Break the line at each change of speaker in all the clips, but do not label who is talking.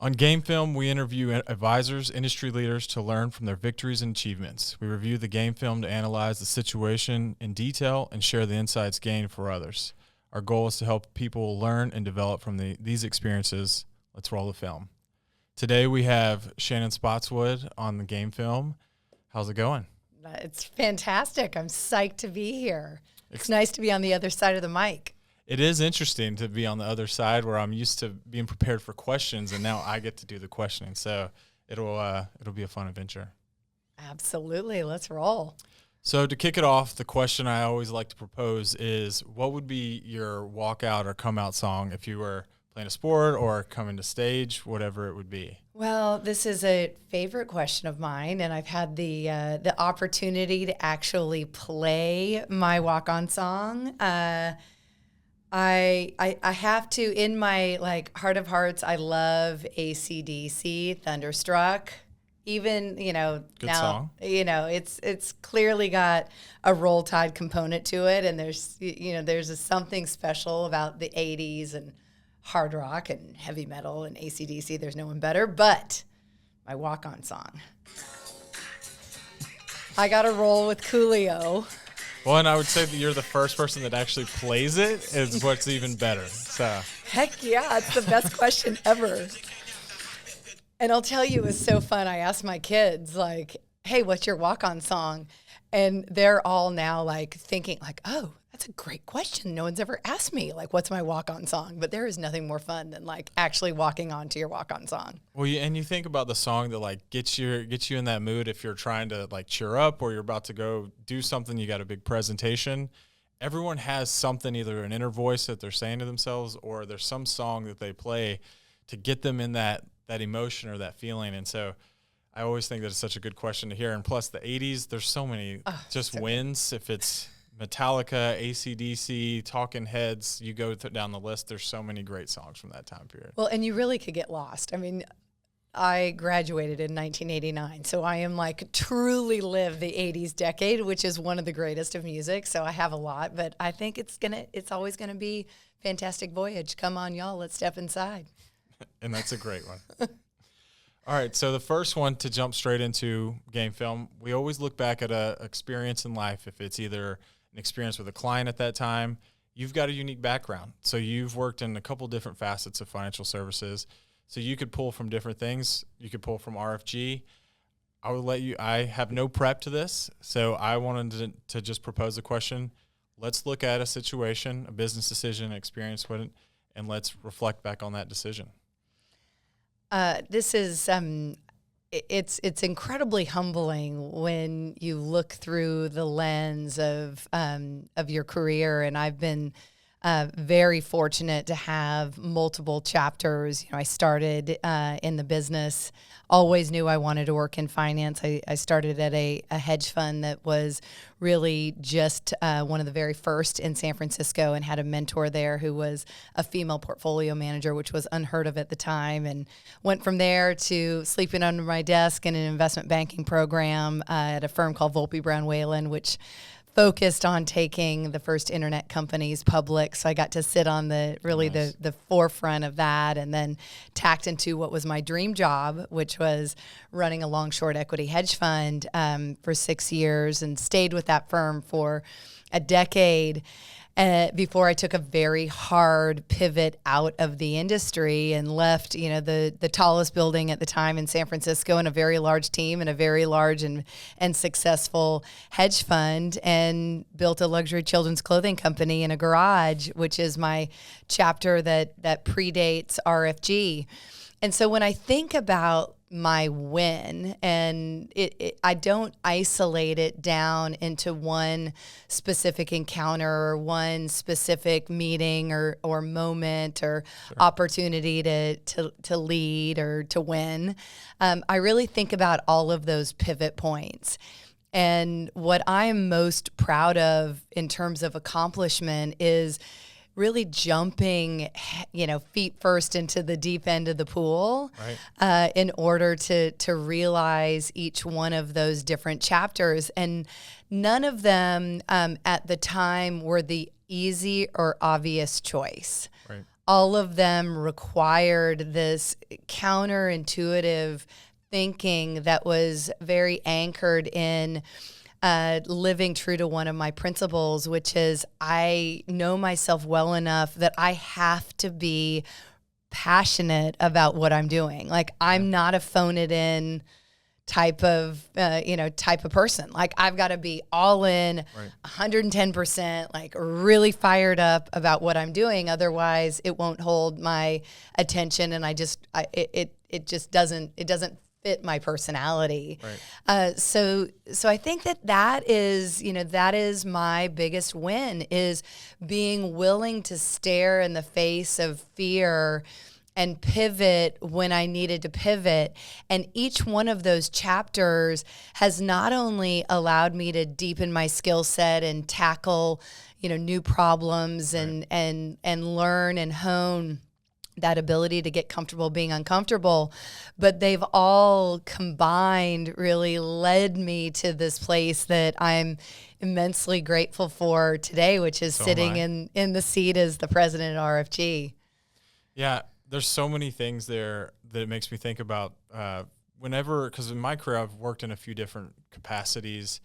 On Game Film, we interview advisors, industry leaders to learn from their victories and achievements. We review the game film to analyze the situation in detail and share the insights gained for others. Our goal is to help people learn and develop from these experiences. Let's roll the film. Today we have Shannon Spotswood on the Game Film. How's it going?
It's fantastic. I'm psyched to be here. It's nice to be on the other side of the mic.
It is interesting to be on the other side where I'm used to being prepared for questions, and now I get to do the questioning. So it'll be a fun adventure.
Absolutely. Let's roll.
So to kick it off, the question I always like to propose is, what would be your walkout or come out song if you were playing a sport or coming to stage, whatever it would be?
Well, this is a favorite question of mine, and I've had the opportunity to actually play my walk-on song. I have to, in my heart of hearts, I love AC/DC, Thunderstruck. Even,
Good
now,
song.
It's clearly got a Roll Tide component to it, and there's something special about the 80s and hard rock and heavy metal and AC/DC. There's no one better, but my walk-on song. I got to roll with Coolio.
Well, and I would say that you're the first person that actually plays it is what's even better. So
heck yeah, it's the best question ever. And I'll tell you, it was so fun. I asked my kids, hey, what's your walk-on song? And they're all now thinking oh, that's a great question. No one's ever asked me, what's my walk-on song? But there is nothing more fun than actually walking on to your walk-on song.
Well, and you think about the song that gets you in that mood if you're trying to cheer up or you're about to go do something, you got a big presentation. Everyone has something, either an inner voice that they're saying to themselves or there's some song that they play to get them in that emotion or that feeling. And so I always think that it's such a good question to hear. And plus the 80s, there's so many wins. If it's Metallica, AC/DC, Talking Heads, you go down the list, there's so many great songs from that time period.
Well, and you really could get lost. I mean, I graduated in 1989, so I am truly live the 80s decade, which is one of the greatest of music. So I have a lot, but I think it's always gonna be Fantastic Voyage. Come on, y'all, let's step inside.
And that's a great one. All right, so the first one, to jump straight into Game Film, we always look back at an experience in life. If it's either an experience with a client at that time, you've got a unique background. So you've worked in a couple different facets of financial services. So you could pull from different things. You could pull from RFG. I have no prep to this, so I wanted to just propose a question. Let's look at a situation, a business decision, experience with it, and let's reflect back on that decision.
This is it's incredibly humbling when you look through the lens of your career, and I've been very fortunate to have multiple chapters. I started in the business, always knew I wanted to work in finance. I started at a hedge fund that was really just one of the very first in San Francisco, and had a mentor there who was a female portfolio manager, which was unheard of at the time, and went from there to sleeping under my desk in an investment banking program at a firm called Volpe Brown Whalen, which focused on taking the first internet companies public. So I got to sit on the forefront of that, and then tacked into what was my dream job, which was running a long short equity hedge fund for 6 years, and stayed with that firm for a decade before I took a very hard pivot out of the industry and left, the tallest building at the time in San Francisco, and a very large team and a very large and successful hedge fund, and built a luxury children's clothing company in a garage, which is my chapter that predates RFG. And so when I think about my win, and I don't isolate it down into one specific encounter or one specific meeting or moment or opportunity to lead or to win. I really think about all of those pivot points. And what I'm most proud of in terms of accomplishment is really jumping, feet first into the deep end of the pool, in order to realize each one of those different chapters. And none of them at the time were the easy or obvious choice.
Right.
all of them required this counterintuitive thinking that was very anchored in living true to one of my principles, which is I know myself well enough that I have to be passionate about what I'm doing. Like, I'm not a phone it in type of person. Like, I've got to be all in, 110%, like really fired up about what I'm doing. Otherwise it won't hold my attention. And it just doesn't fit my personality. So I think that is my biggest win, is being willing to stare in the face of fear and pivot when I needed to pivot. And each one of those chapters has not only allowed me to deepen my skill set and tackle, new problems and learn and hone that ability to get comfortable being uncomfortable, but they've all combined really led me to this place that I'm immensely grateful for today, which is sitting in the seat as the president at RFG.
Yeah, there's so many things there that it makes me think about because in my career I've worked in a few different capacities,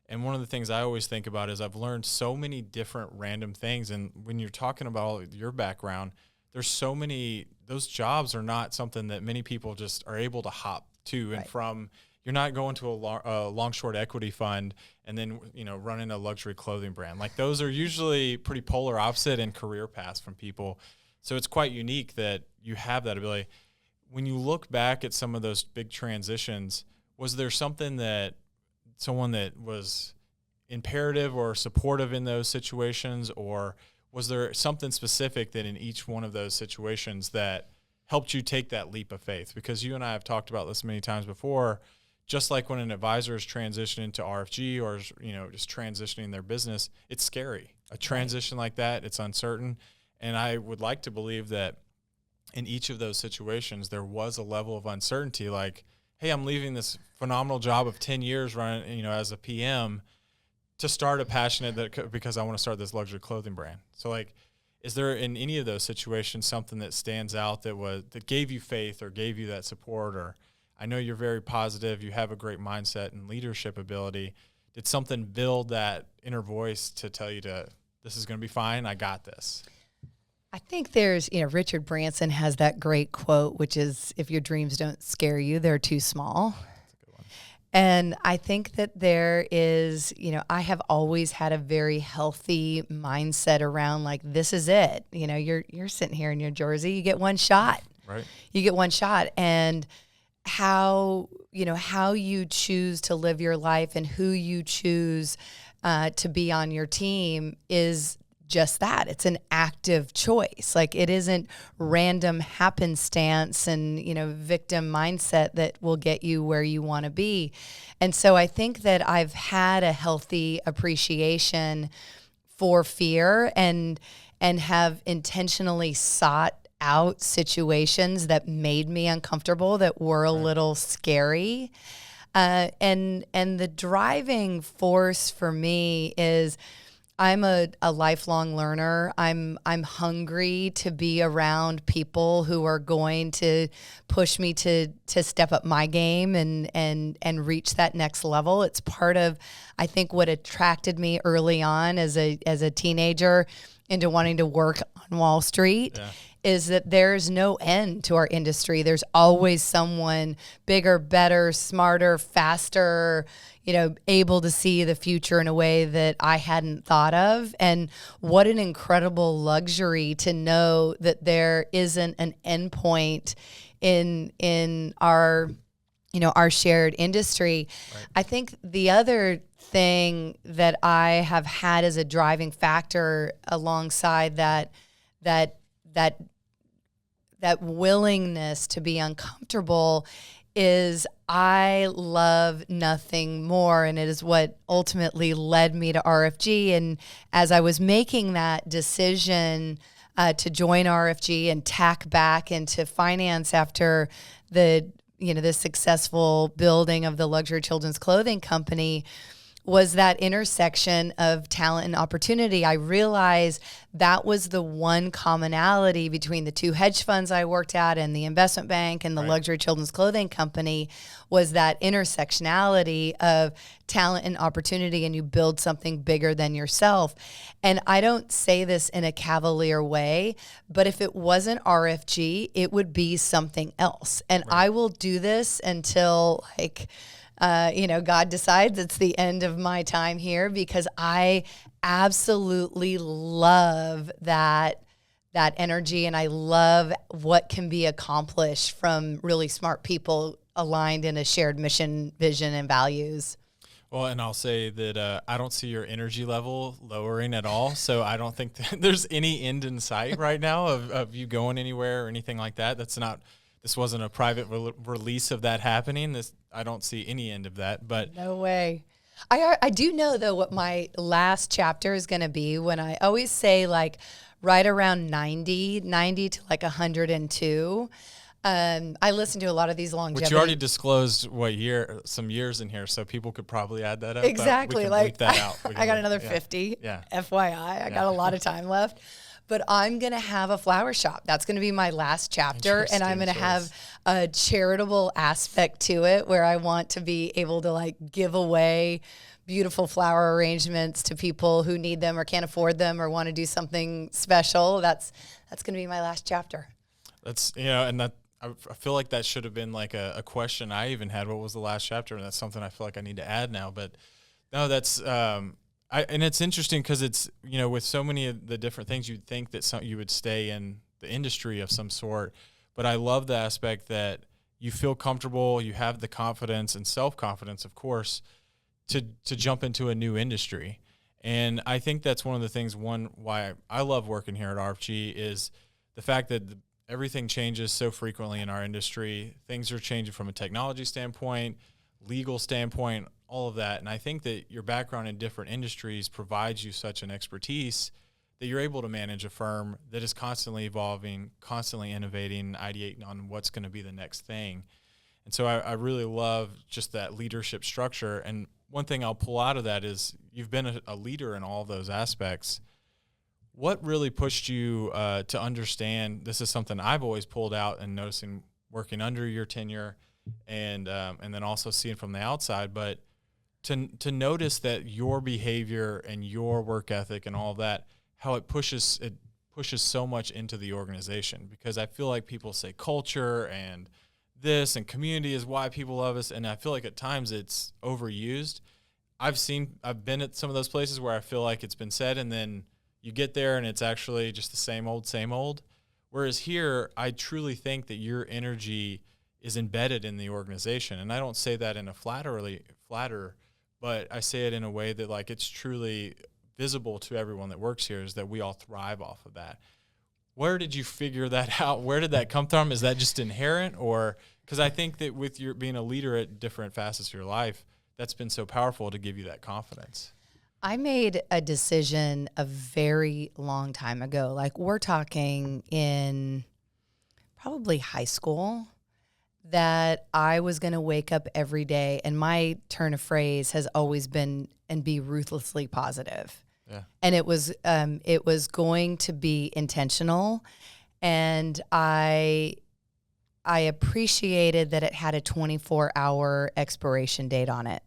and one of the things I always think about is I've learned so many different random things. And when you're talking about your background, there's so many, those jobs are not something that many people just are able to hop to and from. You're not going to a long short equity fund and then, running a luxury clothing brand. Like, those are usually pretty polar opposite in career paths from people. So it's quite unique that you have that ability. When you look back at some of those big transitions, was there something that someone that was imperative or supportive in those situations, or was there something specific that in each one of those situations that helped you take that leap of faith? Because you and I have talked about this many times before, just like when an advisor is transitioning to RFG or, just transitioning their business, it's scary. A transition like that, it's uncertain. And I would like to believe that in each of those situations, there was a level of uncertainty, like, hey, I'm leaving this phenomenal job of 10 years running, as a PM to start a passionate because I want to start this luxury clothing brand. So, like, is there in any of those situations something that stands out that gave you faith or gave you that support? Or I know you're very positive, you have a great mindset and leadership ability. Did something build that inner voice to tell you this is going to be fine, I got this?
I think there's, Richard Branson has that great quote, which is, if your dreams don't scare you, they're too small.
That's a good one.
And I think that there is, I have always had a very healthy mindset around, like, this is it. You're sitting here in your jersey, you get one shot.
Right.
You get one shot. And how you choose to live your life and who you choose to be on your team is just that. It's an active choice. Like, it isn't random happenstance and, victim mindset that will get you where you want to be. And so I think that I've had a healthy appreciation for fear and have intentionally sought out situations that made me uncomfortable, that were a little scary. And the driving force for me is, I'm a lifelong learner. I'm hungry to be around people who are going to push me to step up my game and reach that next level. It's part of, I think, what attracted me early on as a teenager into wanting to work on Wall Street. Yeah. Is that there's no end to our industry. There's always someone bigger, better, smarter, faster, able to see the future in a way that I hadn't thought of. And what an incredible luxury to know that there isn't an endpoint in our, our shared industry. Right. I think the other thing that I have had as a driving factor alongside that willingness to be uncomfortable is I love nothing more, and it is what ultimately led me to RFG. And as I was making that decision to join RFG and tack back into finance after the successful building of the luxury children's clothing company, was that intersection of talent and opportunity. I realized that was the one commonality between the two hedge funds I worked at and the investment bank and the luxury children's clothing company, was that intersectionality of talent and opportunity, and you build something bigger than yourself. And I don't say this in a cavalier way, but if it wasn't RFG, it would be something else. And I will do this until God decides it's the end of my time here, because I absolutely love that energy, and I love what can be accomplished from really smart people aligned in a shared mission, vision, and values.
Well, and I'll say that I don't see your energy level lowering at all. So I don't think that there's any end in sight right now of you going anywhere or anything like that. This wasn't a private release of that happening. I don't see any end of that. But
no way. I do know, though, what my last chapter is going to be, when I always say like right around 90 to like 102. I listen to a lot of these longevity.
But you already disclosed some years in here, so people could probably add that up.
Exactly.
We can bleep that out.
I got another 50.
Yeah.
FYI, I got a lot of time left. But I'm going to have a flower shop. That's going to be my last chapter. And I'm going to have a charitable aspect to it, where I want to be able to like give away beautiful flower arrangements to people who need them or can't afford them or want to do something special. That's going to be my last chapter.
That's, and that, I feel like that should have been like a question I even had. What was the last chapter? And that's something I feel like I need to add now. But no, that's and it's interesting because it's, with so many of the different things, you'd think that you would stay in the industry of some sort. But I love the aspect that you feel comfortable, you have the confidence and self-confidence, of course, to jump into a new industry. And I think that's one of the things, why I love working here at RFG, is the fact that everything changes so frequently in our industry. Things are changing from a technology standpoint, legal standpoint, all of that. And I think that your background in different industries provides you such an expertise that you're able to manage a firm that is constantly evolving, constantly innovating, ideating on what's going to be the next thing. And so I really love just that leadership structure. And one thing I'll pull out of that is you've been a leader in all of those aspects. What really pushed you to understand, this is something I've always pulled out and noticing working under your tenure and then also seeing from the outside, but to notice that your behavior and your work ethic and all of that, how it pushes so much into the organization? Because I feel like people say culture and this and community is why people love us, and I feel like at times it's overused. I've been at some of those places where I feel like it's been said, and then you get there and it's actually just the same old. Whereas here, I truly think that your energy is embedded in the organization. And I don't say that in a flatter, but I say it in a way that like it's truly visible to everyone that works here, is that we all thrive off of that. Where did you figure that out? Where did that come from? Is that just inherent? Or because I think that with your being a leader at different facets of your life, that's been so powerful to give you that confidence.
I made a decision a very long time ago. Like, we're talking in probably high school, that I was going to wake up every day, and my turn of phrase has always been, and be ruthlessly positive.
Yeah.
And it was going to be intentional, and I appreciated that it had a 24-hour expiration date on it.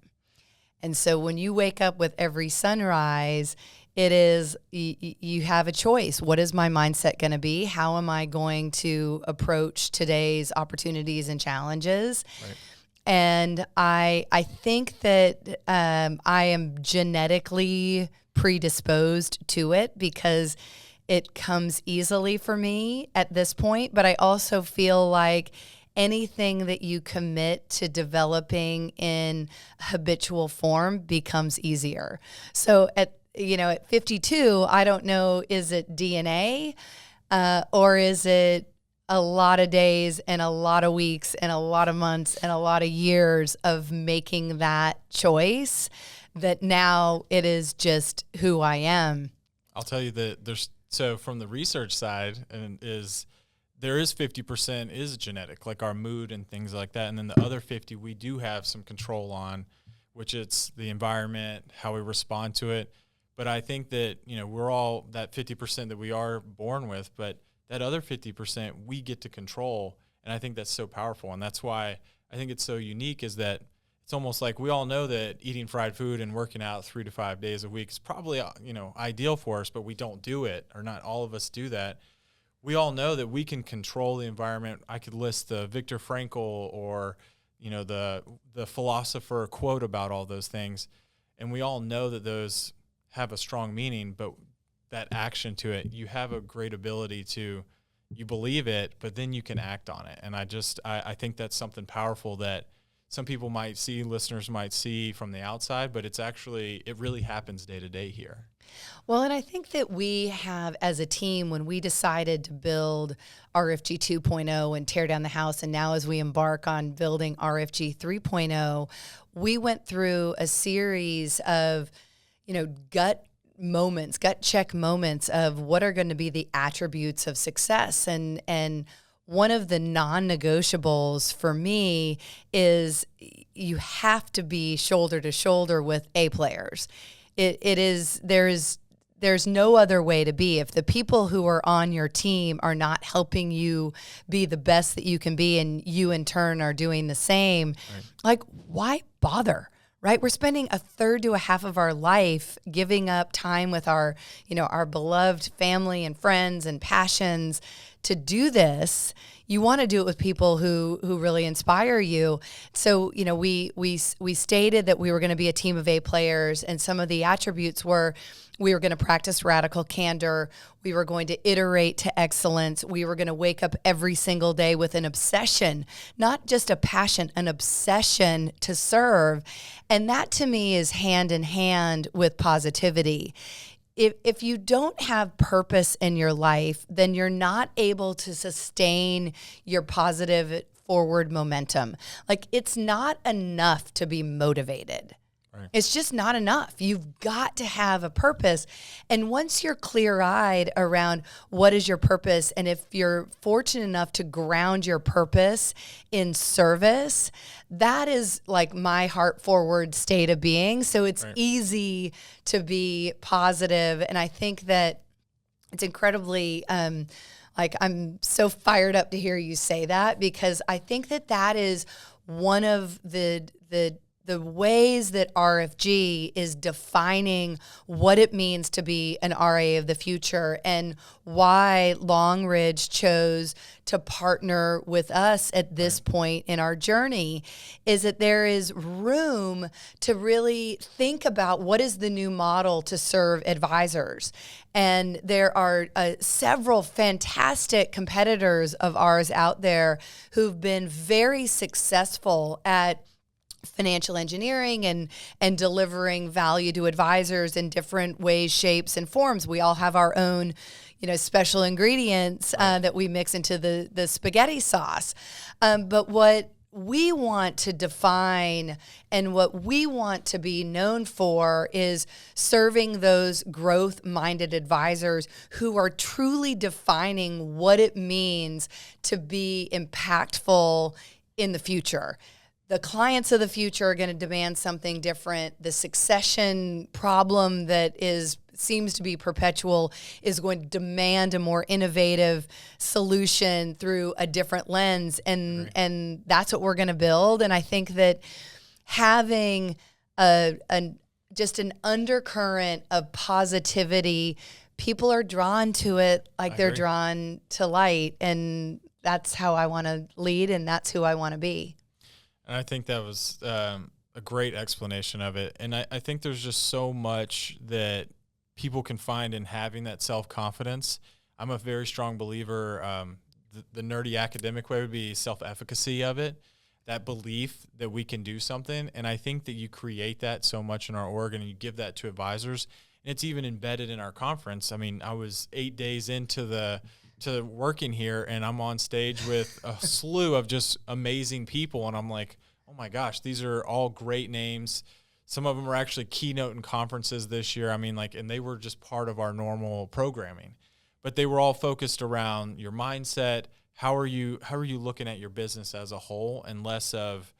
And so when you wake up with every sunrise, it is, you have a choice. What is my mindset going to be? How am I going to approach today's opportunities and challenges? Right. And I think that I am genetically predisposed to it, because it comes easily for me at this point. But I also feel like anything that you commit to developing in habitual form becomes easier. So at 52, I don't know, is it DNA or is it a lot of days and a lot of weeks and a lot of months and a lot of years of making that choice, that now it is just who I am?
I'll tell you that so from the research side, there is 50% is genetic, like our mood and things like that. And then the other 50 we do have some control on, which it's the environment, how we respond to it. But I think that, we're all that 50% that we are born with, but that other 50% we get to control. And I think that's so powerful. And that's why I think it's so unique, is that it's almost like we all know that eating fried food and working out 3 to 5 days a week is probably, ideal for us, but we don't do it, or not all of us do that. We all know that we can control the environment. I could list the Viktor Frankl or, the philosopher quote about all those things. And we all know that those have a strong meaning, but that action to it, you have a great ability to, you believe it, but then you can act on it. And I think that's something powerful that some people might see, listeners might see from the outside, but it really happens day to day here.
Well, and I think that we have, as a team, when we decided to build RFG 2.0 and tear down the house, and now as we embark on building RFG 3.0, we went through a series of, gut check moments of what are going to be the attributes of success. And one of the non-negotiables for me is you have to be shoulder to shoulder with A players. There's no other way to be. If the people who are on your team are not helping you be the best that you can be, and you in turn are doing the same, right, why bother? Right? We're spending a third to a half of our life giving up time with our beloved family and friends and passions to do this. You want to do it with people who really inspire you. So, we stated that we were going to be a team of A players, and some of the attributes were we were going to practice radical candor. We were going to iterate to excellence. We were going to wake up every single day with an obsession, not just a passion, an obsession to serve. And that to me is hand in hand with positivity. If you don't have purpose in your life, then you're not able to sustain your positive forward momentum. Like, it's not enough to be motivated. Right. It's just not enough. You've got to have a purpose. And once you're clear-eyed around what is your purpose, and if you're fortunate enough to ground your purpose in service, that is like my heart forward state of being. So it's easy to be positive. And I think that it's incredibly, I'm so fired up to hear you say that, because I think that is one of the ways that RFG is defining what it means to be an RA of the future, and why Long Ridge chose to partner with us at this point in our journey, is that there is room to really think about what is the new model to serve advisors. And there are several fantastic competitors of ours out there who've been very successful at financial engineering and delivering value to advisors in different ways, shapes, and forms. We all have our own, special ingredients that we mix into the spaghetti sauce. But what we want to define and what we want to be known for is serving those growth-minded advisors who are truly defining what it means to be impactful in the future. The clients of the future are going to demand something different. The succession problem that seems to be perpetual is going to demand a more innovative solution through a different lens. And that's what we're going to build. And I think that having just an undercurrent of positivity, people are drawn to it like they're drawn to light. And that's how I want to lead, and that's who I want to be.
And I think that was a great explanation of it. And I think there's just so much that people can find in having that self-confidence. I'm a very strong believer. The nerdy academic way would be self-efficacy of it, that belief that we can do something. And I think that you create that so much in our org, and you give that to advisors. And it's even embedded in our conference. I mean, I was 8 days into working here, and I'm on stage with a slew of just amazing people, and I'm like, oh my gosh, these are all great names. Some of them are actually keynote in conferences this year. I mean, and they were just part of our normal programming, but they were all focused around your mindset. How are you looking at your business as a whole, and less of,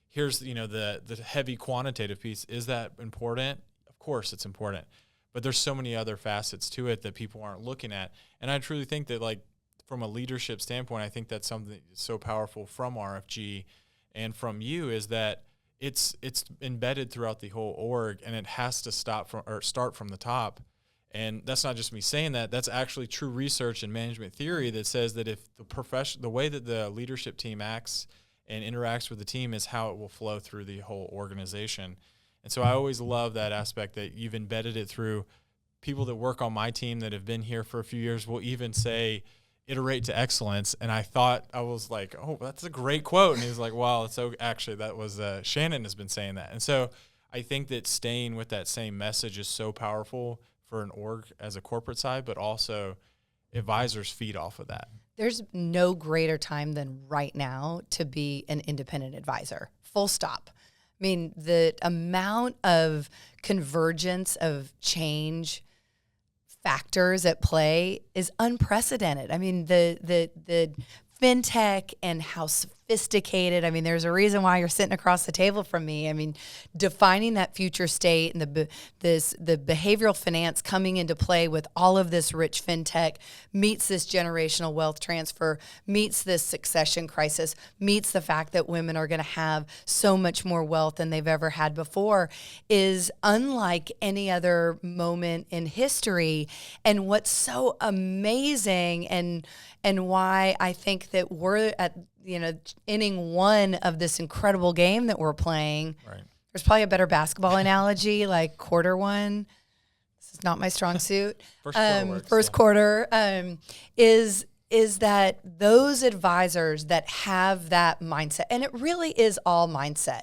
here's, the heavy quantitative piece. Is that important? Of course it's important. But there's so many other facets to it that people aren't looking at. And I truly think that, like, from a leadership standpoint, I think that's something that's so powerful from RFG and from you, is that it's embedded throughout the whole org, and it has to start from the top. And that's not just me saying that. That's actually true research and management theory that says that if the way that the leadership team acts and interacts with the team is how it will flow through the whole organization. And so I always love that aspect that you've embedded it through. People that work on my team that have been here for a few years will even say, iterate to excellence. And I was like, oh, that's a great quote. And he was like, wow, so actually that was, Shannon has been saying that. And so I think that staying with that same message is so powerful for an org as a corporate side, but also advisors feed off of that.
There's no greater time than right now to be an independent advisor, full stop. I mean, the amount of convergence of change factors at play is unprecedented. I mean, the fintech and how sophisticated. I mean, there's a reason why you're sitting across the table from me. I mean, defining that future state and the behavioral finance coming into play with all of this rich fintech meets this generational wealth transfer, meets this succession crisis, meets the fact that women are going to have so much more wealth than they've ever had before, is unlike any other moment in history. And what's so amazing and why I think that we're at, inning one of this incredible game that we're playing.
Right.
There's probably a better basketball analogy, like quarter one. This is not my strong suit.
First quarter
is that those advisors that have that mindset, and it really is all mindset.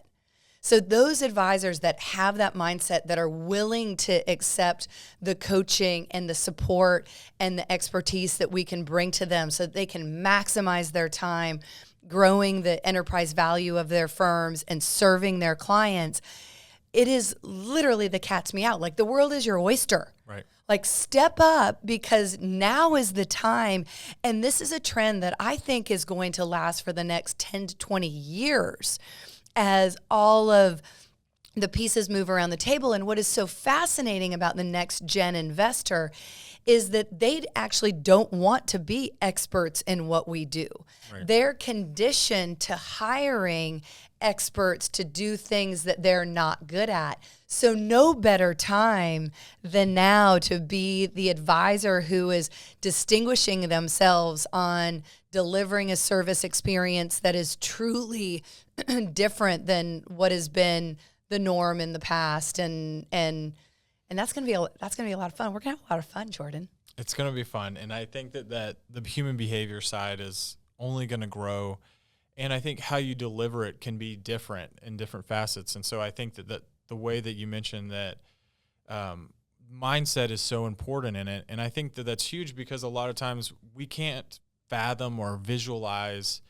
So those advisors that have that mindset, that are willing to accept the coaching and the support and the expertise that we can bring to them so that they can maximize their time growing the enterprise value of their firms and serving their clients, it is literally the cat's meow. Like, the world is your oyster.
Right.
Like, step up, because now is the time. And this is a trend that I think is going to last for the next 10 to 20 years. As all of the pieces move around the table. And what is so fascinating about the next gen investor is that they actually don't want to be experts in what we do. Right. They're conditioned to hiring experts to do things that they're not good at. So no better time than now to be the advisor who is distinguishing themselves on delivering a service experience that is truly different than what has been the norm in the past, and that's gonna be a lot of fun. We're gonna have a lot of fun, Jordan.
It's gonna be fun, and I think that the human behavior side is only gonna grow, and I think how you deliver it can be different in different facets. And so I think that the way that you mentioned that mindset is so important in it, and I think that that's huge, because a lot of times we can't fathom or visualize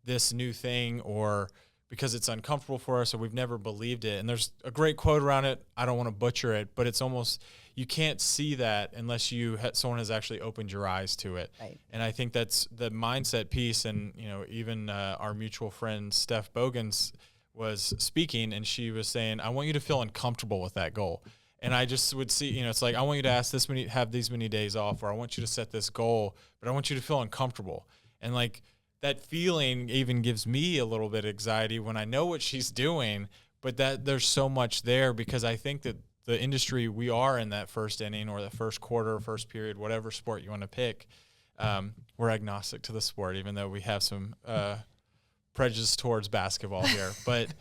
this new thing, or because it's uncomfortable for us or we've never believed it. And there's a great quote around it. I don't want to butcher it, but it's almost, you can't see that unless someone has actually opened your eyes to it.
Right.
And I think that's the mindset piece. And, even our mutual friend, Steph Bogans, was speaking, and she was saying, I want you to feel uncomfortable with that goal. And I just would see, it's like, I want you to have these many days off, or I want you to set this goal, but I want you to feel uncomfortable. And like, that feeling even gives me a little bit of anxiety when I know what she's doing, but that there's so much there, because I think that the industry, we are in that first inning or the first quarter, first period, whatever sport you want to pick. We're agnostic to the sport, even though we have some prejudice towards basketball here. But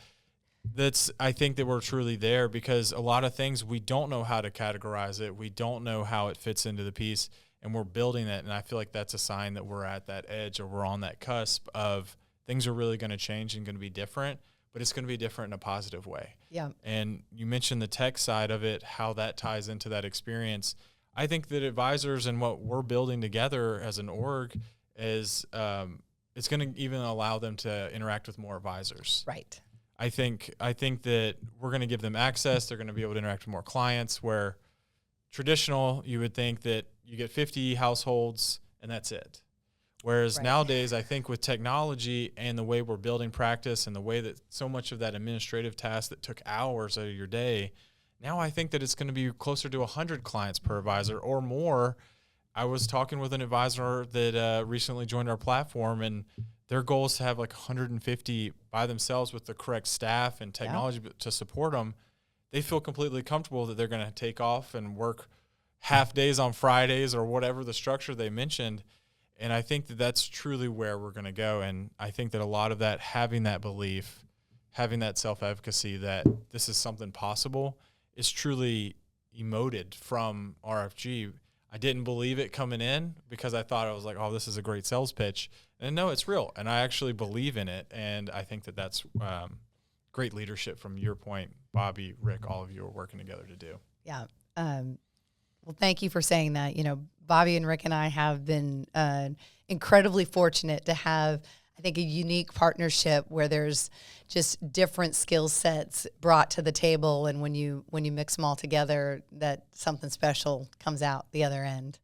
I think that we're truly there, because a lot of things we don't know how to categorize it. We don't know how it fits into the piece. And we're building it, and I feel like that's a sign that we're at that edge, or we're on that cusp of things are really going to change and going to be different, but it's going to be different in a positive way.
Yeah.
And you mentioned the tech side of it, how that ties into that experience. I think that advisors and what we're building together as an org is it's going to even allow them to interact with more advisors.
Right.
I think that we're going to give them access. They're going to be able to interact with more clients, where traditional, you would think that you get 50 households and that's it. Whereas nowadays, I think with technology and the way we're building practice and the way that so much of that administrative task that took hours out of your day, now I think that it's going to be closer to 100 clients per advisor or more. I was talking with an advisor that recently joined our platform, and their goal is to have like 150 by themselves with the correct staff and technology to support them. They feel completely comfortable that they're going to take off and work half days on Fridays or whatever the structure they mentioned. And I think that that's truly where we're going to go. And I think that a lot of that, having that belief, having that self-advocacy that this is something possible, is truly emoted from RFG. I didn't believe it coming in because I thought I was like, oh, this is a great sales pitch. And no, it's real. And I actually believe in it. And I think that that's great leadership from your point, Bobby, Rick, all of you are working together to do.
Yeah. Well, thank you for saying that. You know, Bobby and Rick and I have been incredibly fortunate to have, I think, a unique partnership where there's just different skill sets brought to the table, and when you mix them all together, that something special comes out the other end.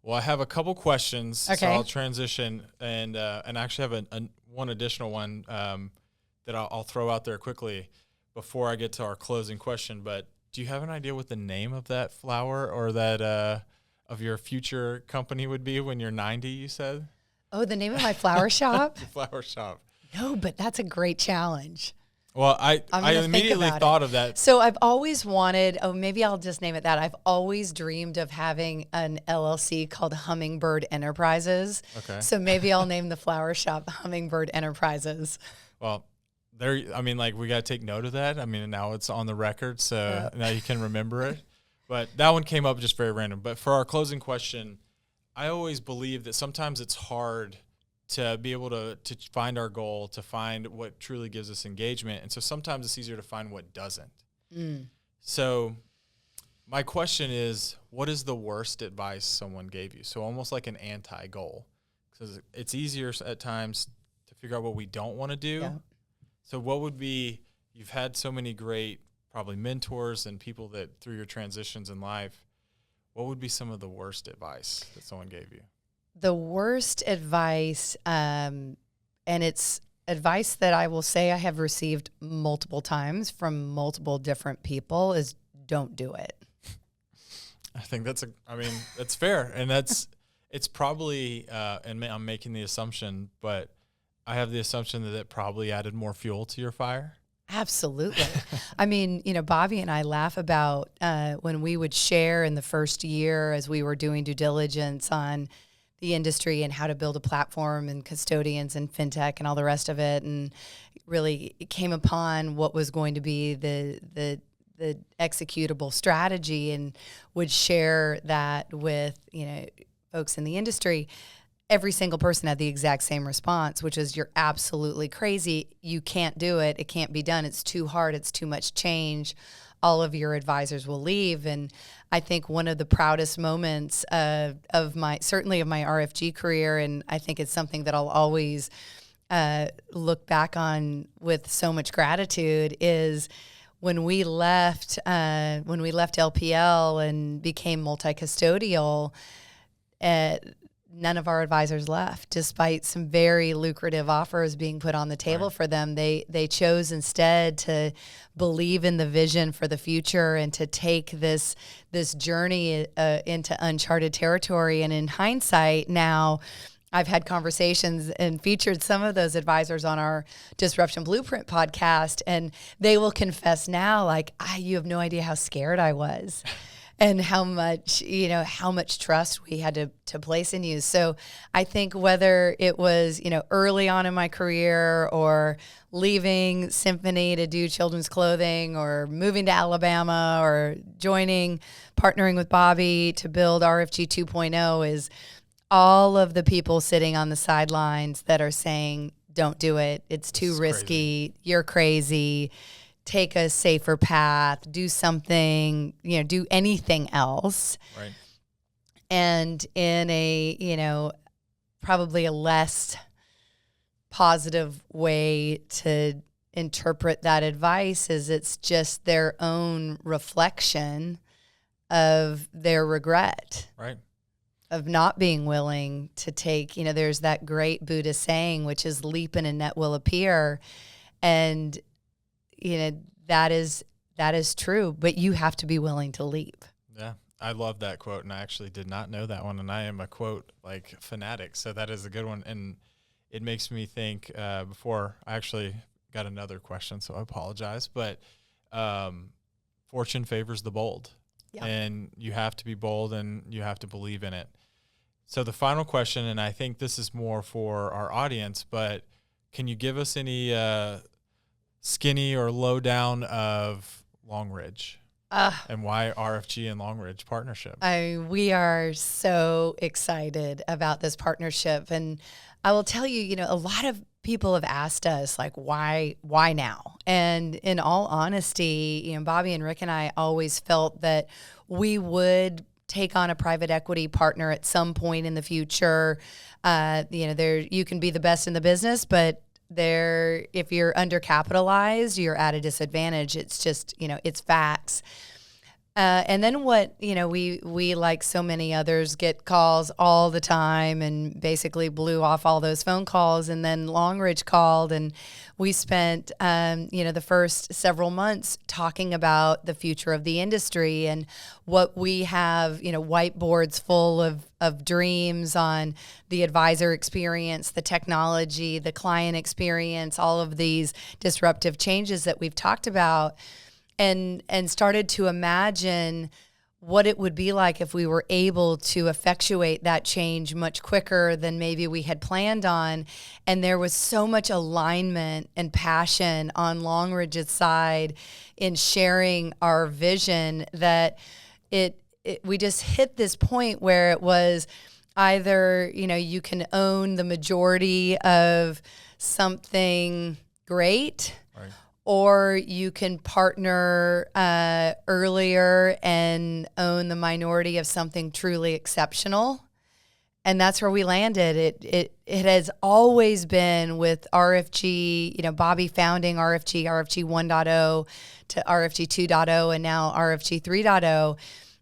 Well, I have a couple questions,
okay.
So I'll transition and actually have one additional one that I'll throw out there quickly before I get to our closing question. But do you have an idea what the name of that flower or that of your future company would be when you're 90? You said.
Oh, the name of my flower shop?
The flower shop.
No, but that's a great challenge.
Well, I immediately thought of that.
So I've always wanted, maybe I'll just name it that. I've always dreamed of having an LLC called Hummingbird Enterprises.
Okay.
So maybe I'll name the flower shop Hummingbird Enterprises.
Well, we got to take note of that. I mean, now it's on the record, so now you can remember it. But that one came up just very random. But for our closing question, I always believe that sometimes it's hard to be able to find our goal, to find what truly gives us engagement. And so sometimes it's easier to find what doesn't. So my question is, what is the worst advice someone gave you? So almost like an anti-goal, because it's easier at times to figure out what we don't want to do. Yeah. So what would be, you've had so many great probably mentors and people that through your transitions in life, what would be some of the worst advice that someone gave you?
The worst advice, and it's advice that I will say I have received multiple times from multiple different people, is don't do it.
I think that's fair. And it's probably, and I'm making the assumption, but I have the assumption that it probably added more fuel to your fire.
Absolutely. I mean, Bobby and I laugh about when we would share in the first year as we were doing due diligence on the industry and how to build a platform and custodians and fintech and all the rest of it, and really came upon what was going to be the executable strategy, and would share that with folks in the industry. Every single person had the exact same response, which is, you're absolutely crazy. You can't do it. It can't be done. It's too hard. It's too much change. All of your advisors will leave. And I think one of the proudest moments of my RFG career, and I think it's something that I'll always look back on with so much gratitude, is when we left LPL and became Multi-Custodial. None of our advisors left, despite some very lucrative offers being put on the table for them. They chose instead to believe in the vision for the future and to take this journey into uncharted territory. And in hindsight, now I've had conversations and featured some of those advisors on our Disruption Blueprint podcast, and they will confess now, like, you have no idea how scared I was. And how much trust we had to place in you. So I think whether it was, early on in my career, or leaving Symphony to do children's clothing, or moving to Alabama, or partnering with Bobby to build RFG 2.0, is all of the people sitting on the sidelines that are saying, don't do it. It's too risky. You're crazy. Take a safer path, do something, do anything else.
Right.
And in a, probably a less positive way to interpret that advice is it's just their own reflection of their regret.
Right.
of not being willing to take, there's that great Buddhist saying, which is leap and a net will appear. And, that is true, but you have to be willing to leap.
Yeah. I love that quote, and I actually did not know that one, and I am a quote fanatic, so that is a good one. And it makes me think, before I actually got another question, so I apologize, but fortune favors the bold. Yeah. And you have to be bold and you have to believe in it. So the final question, and I think this is more for our audience, but can you give us any skinny or lowdown of Long Ridge? And why RFG and Long Ridge partnership?
We are so excited about this partnership. And I will tell you, a lot of people have asked us, why now? And in all honesty, Bobby and Rick and I always felt that we would take on a private equity partner at some point in the future. You can be the best in the business, but if you're undercapitalized, you're at a disadvantage. It's just, it's facts. And then we like so many others get calls all the time and basically blew off all those phone calls. And then Long Ridge called, and we spent, the first several months talking about the future of the industry and what we have, whiteboards full of dreams on the advisor experience, the technology, the client experience, all of these disruptive changes that we've talked about. And started to imagine what it would be like if we were able to effectuate that change much quicker than maybe we had planned on. And there was so much alignment and passion on Long Ridge's side in sharing our vision that we just hit this point where it was either, you can own the majority of something great, right, or you can partner earlier and own the minority of something truly exceptional. And that's where we landed. It has always been with RFG, Bobby founding RFG 1.0 to RFG 2.0 and now RFG 3.0.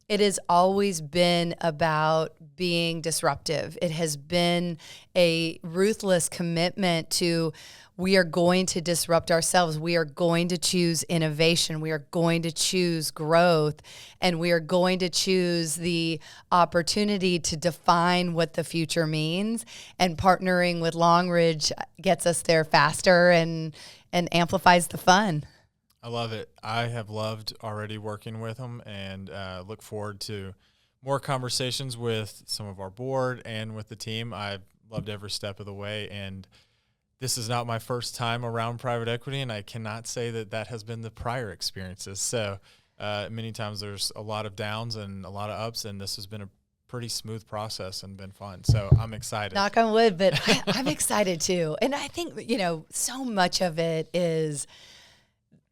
It has always been about being disruptive. It has been a ruthless commitment to, we are going to disrupt ourselves. We are going to choose innovation. We are going to choose growth. And we are going to choose the opportunity to define what the future means. And partnering with Long Ridge gets us there faster and amplifies the fun.
I love it. I have loved already working with them and look forward to more conversations with some of our board and with the team. I've loved every step of the way, and this is not my first time around private equity, and I cannot say that has been the prior experiences. So many times there's a lot of downs and a lot of ups, and this has been a pretty smooth process and been fun. So I'm excited.
Knock on wood, but I'm excited too. And I think, so much of it is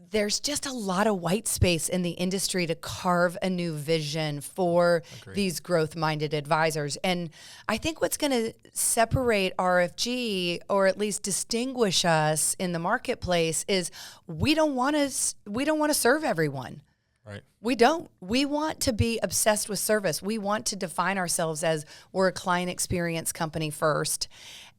there's just a lot of white space in the industry to carve a new vision for these growth-minded advisors. And I think what's going to separate RFG, or at least distinguish us in the marketplace, is we don't want to serve everyone.
Right.
We don't. We want to be obsessed with service. We want to define ourselves as we're a client experience company first.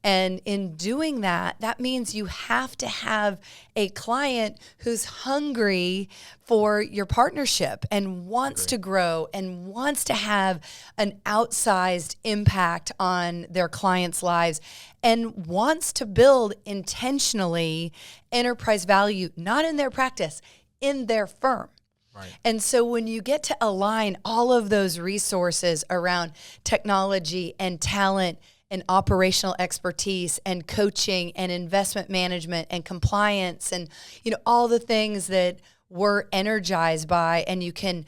And in doing that, that means you have to have a client who's hungry for your partnership and wants to grow and wants to have an outsized impact on their clients' lives and wants to build intentionally enterprise value, not in their practice, in their firm. Right. And so when you get to align all of those resources around technology and talent and operational expertise and coaching and investment management and compliance and all the things that we're energized by, and you can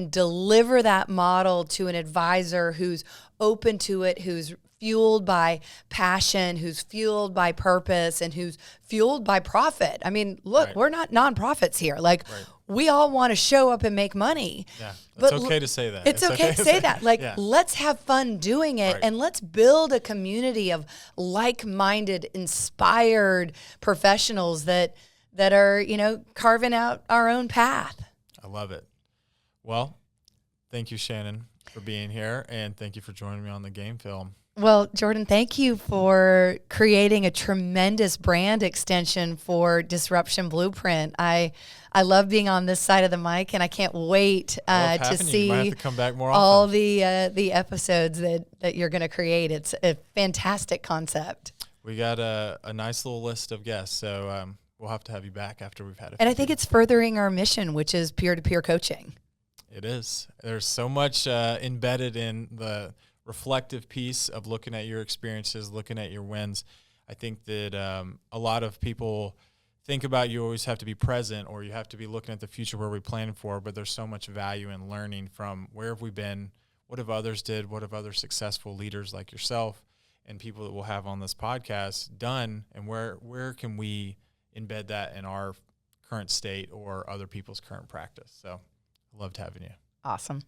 deliver that model to an advisor who's open to it, who's fueled by passion, who's fueled by purpose, and who's fueled by profit. I mean, look, we're not nonprofits here. We all want to show up and make money.
Yeah, it's okay to say that.
It's okay to say that. Let's have fun doing it, and let's build a community of like-minded, inspired professionals that are, carving out our own path.
I love it. Well, thank you, Shannon. for being here, and thank you for joining me on the game film.
Well, Jordan, thank you for creating a tremendous brand extension for Disruption Blueprint. I love being on this side of the mic, and I can't wait to see
you might have to come back more
all
often.
the episodes that you're going to create. It's a fantastic concept.
We got a nice little list of guests, so we'll have to have you back after we've had it.
And I think it's furthering our mission, which is peer-to-peer coaching. It
is. There's so much embedded in the reflective piece of looking at your experiences, looking at your wins. I think that a lot of people think about you always have to be present or you have to be looking at the future where we're planning for, but there's so much value in learning from where have we been, what have others did, what have other successful leaders like yourself and people that we'll have on this podcast done, and where can we embed that in our current state or other people's current practice. So I loved having you.
Awesome.